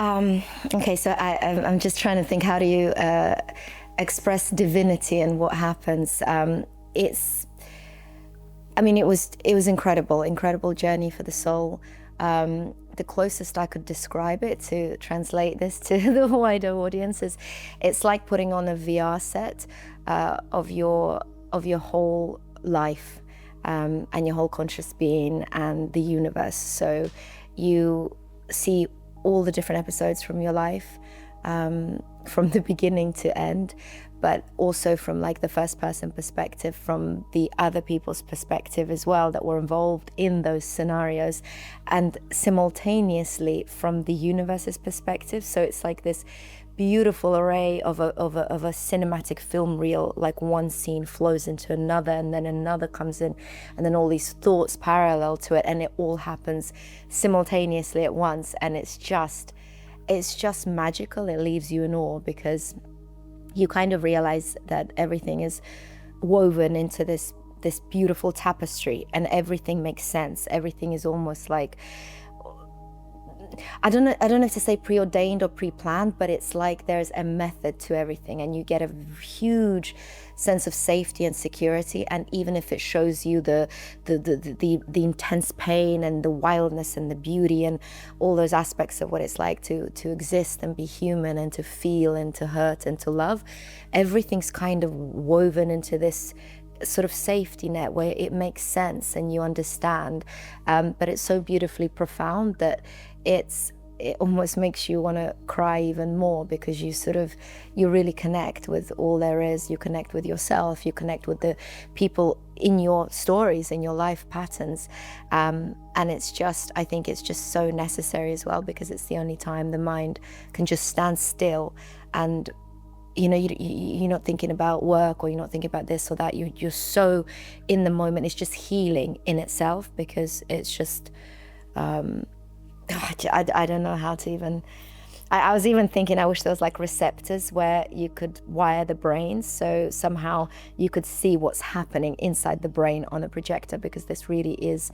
Okay, so I'm just trying to think, how do you express divinity and what happens? It's, I mean, it was incredible journey for the soul. The closest I could describe it, to translate this to the wider audience, is it's like putting on a VR set of your whole life, and your whole conscious being and the universe. So you see all the different episodes from your life, from the beginning to end, but also from like the first person perspective, from the other people's perspective as well that were involved in those scenarios, and simultaneously from the universe's perspective. So it's like this beautiful array of a cinematic film reel. Like one scene flows into another, and then another comes in, and then all these thoughts parallel to it, and it all happens simultaneously at once. And it's just magical. It leaves you in awe, because you kind of realize that everything is woven into this beautiful tapestry, and everything makes sense. Everything is almost like, I don't know if to say preordained or pre-planned, but it's like there's a method to everything, and you get a huge sense of safety and security. And even if it shows you the intense pain and the wildness and the beauty and all those aspects of what it's like to exist and be human and to feel and to hurt and to love, everything's kind of woven into this sort of safety net where it makes sense and you understand. But it's so beautifully profound that it almost makes you want to cry even more, because you really connect with all there is. You connect with yourself, you connect with the people in your stories, in your life patterns. And I think it's just so necessary as well, because it's the only time the mind can just stand still, and you're not thinking about work, or you're not thinking about this or that. You're so in the moment. It's just healing in itself, because it's just, I don't know how to even, I was even thinking, I wish there was like receptors where you could wire the brain, so somehow you could see what's happening inside the brain on a projector, because this really is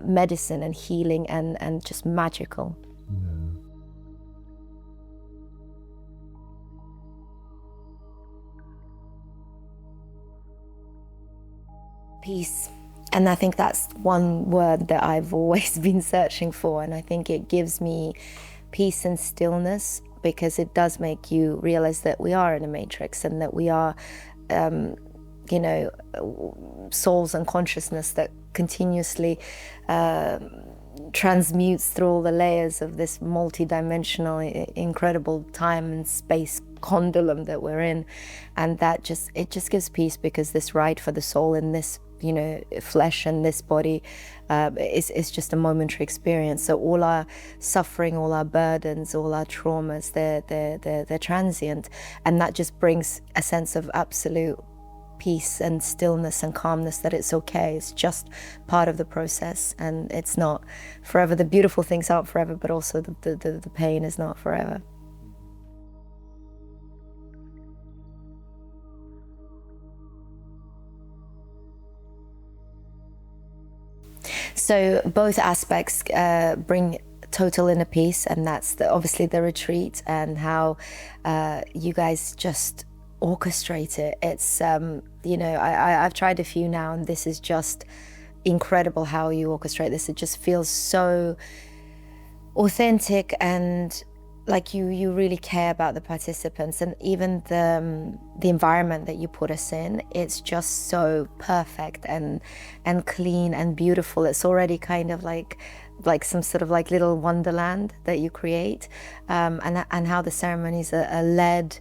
medicine and healing and just magical. Yeah. Peace. And I think that's one word that I've always been searching for. And I think it gives me peace and stillness, because it does make you realize that we are in a matrix, and that we are, souls and consciousness that continuously transmutes through all the layers of this multi-dimensional, incredible time and space condylum that we're in. And that just gives peace, because this ride for the soul in this flesh and this body is just a momentary experience. So all our suffering, all our burdens, all our traumas, they're transient, and that just brings a sense of absolute peace and stillness and calmness, that it's okay. It's just part of the process, and it's not forever. The beautiful things aren't forever, but also the pain is not forever. So both aspects bring total inner peace, and that's obviously the retreat, and how you guys just orchestrate it. It's I've tried a few now, and this is just incredible how you orchestrate this. It just feels so authentic, and like you really care about the participants, and even the environment that you put us in. It's just so perfect and clean and beautiful. It's already kind of like some sort of like little wonderland that you create, and how the ceremonies are led,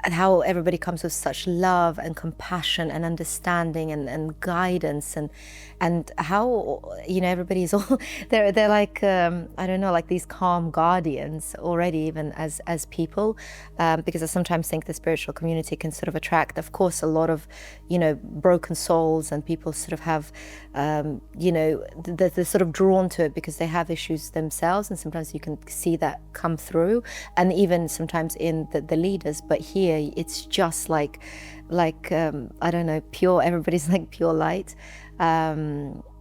and how everybody comes with such love and compassion and understanding and guidance, and how everybody's all they're like I don't know, like these calm guardians already, even as people, because I sometimes think the spiritual community can sort of attract, of course, a lot of broken souls, and people sort of have they're sort of drawn to it because they have issues themselves, and sometimes you can see that come through, and even sometimes in the leaders. But here it's just like I don't know, pure, everybody's like pure light,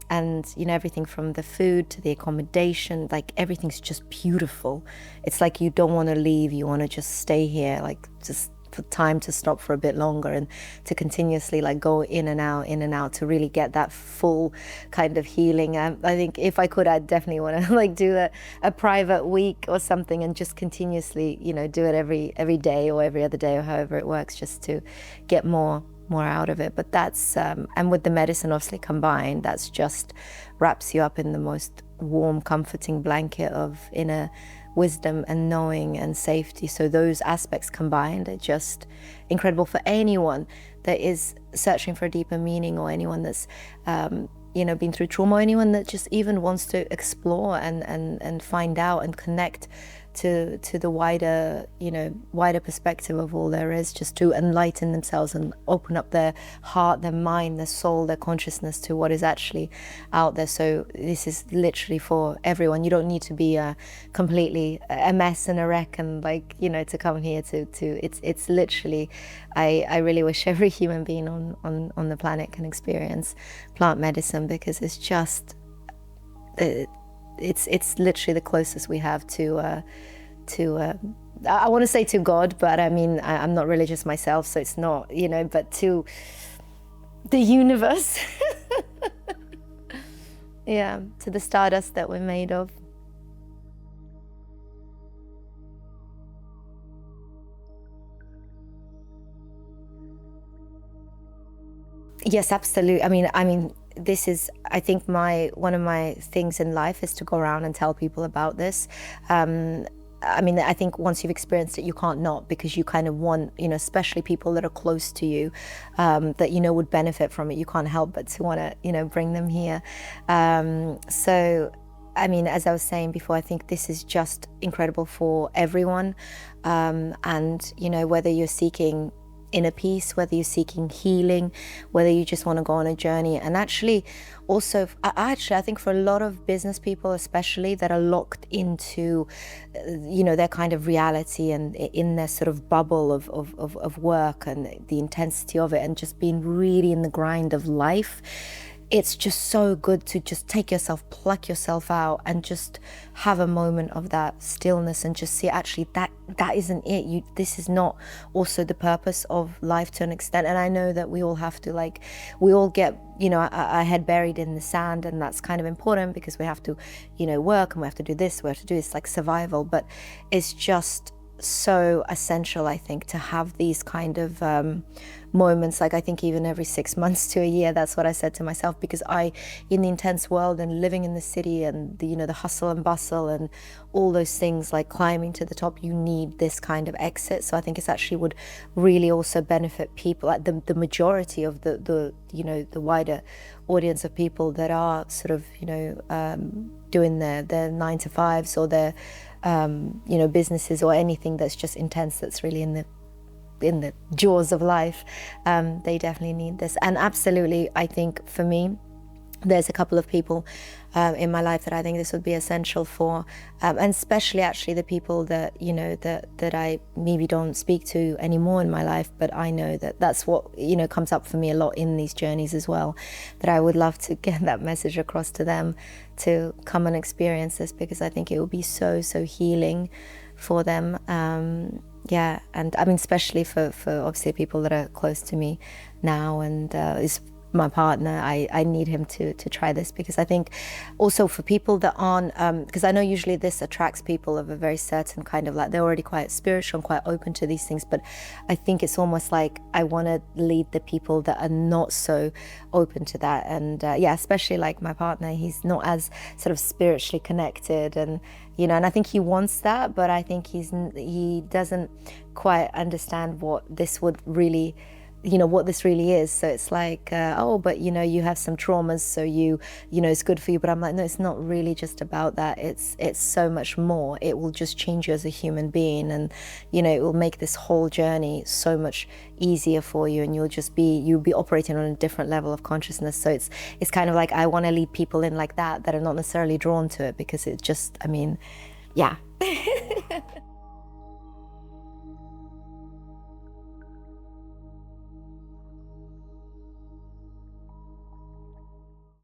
And everything from the food to the accommodation, like everything's just beautiful. It's like you don't want to leave, you want to just stay here, like just for time to stop for a bit longer and to continuously like go in and out to really get that full kind of healing. I think if I could, I'd definitely want to like do a private week or something and just continuously do it every day or every other day or however it works, just to get more out of it. But that's and with the medicine obviously combined, that's just wraps you up in the most warm, comforting blanket of inner wisdom and knowing and safety. So those aspects combined are just incredible for anyone that is searching for a deeper meaning, or anyone that's been through trauma, or anyone that just even wants to explore and find out and connect to the wider perspective of all there is, just to enlighten themselves and open up their heart, their mind, their soul, their consciousness to what is actually out there. So this is literally for everyone. You don't need to be completely a mess and a wreck and to come here to it's literally, I really wish every human being on the planet can experience plant medicine, because it's just it's literally the closest we have to I want to say to God, but I mean I'm not religious myself, so it's not, but to the universe. Yeah, to the stardust that we're made of. Yes, absolutely. I mean, this is, I think one of my things in life is to go around and tell people about this. I think once you've experienced it, you can't not, because you kind of want, especially people that are close to you, that would benefit from it. You can't help but to want to, bring them here. So, I mean, as I was saying before, I think this is just incredible for everyone. And, whether you're seeking inner peace, whether you're seeking healing, whether you just want to go on a journey. And actually also, I think for a lot of business people especially, that are locked into their kind of reality and in their sort of bubble of work and the intensity of it, and just being really in the grind of life, it's just so good to just take yourself, pluck yourself out, and just have a moment of that stillness and just see, actually, that isn't it. This is not also the purpose of life to an extent. And I know that we all have to, we all get, our head buried in the sand, and that's kind of important because we have to, work, and we have to do this, we have to do this, like survival. But it's just so essential, I think, to have these kind of moments. I think even every 6 months to a year, that's what I said to myself, because in the intense world and living in the city and the hustle and bustle and all those things, like climbing to the top, you need this kind of exit. So I think it's actually would really also benefit people, like the majority of the wider audience of people that are sort of doing their 9 to 5s or their businesses or anything that's just intense, that's really in the jaws of life. They definitely need this. And absolutely, I think for me, there's a couple of people in my life that I think this would be essential for, and especially actually the people that that I maybe don't speak to anymore in my life, but I know that that's what comes up for me a lot in these journeys as well, that I would love to get that message across to them to come and experience this, because I think it will be so healing for them. Yeah, and I mean, especially for obviously people that are close to me now, and is my partner. I need him to try this, because I think also for people that aren't, because I know usually this attracts people of a very certain kind of, they're already quite spiritual and quite open to these things, but I think it's almost like I want to lead the people that are not so open to that. And yeah, especially like my partner, he's not as sort of spiritually connected, and and I think he wants that, but I think he doesn't quite understand what this would really, what this really is. So it's like, oh, but you have some traumas, so it's good for you. But I'm like, no, it's not really just about that. It's so much more. It will just change you as a human being, and it will make this whole journey so much easier for you, and you'll be operating on a different level of consciousness. So it's kind of like, I want to lead people in like that are not necessarily drawn to it, because it just, I mean, yeah.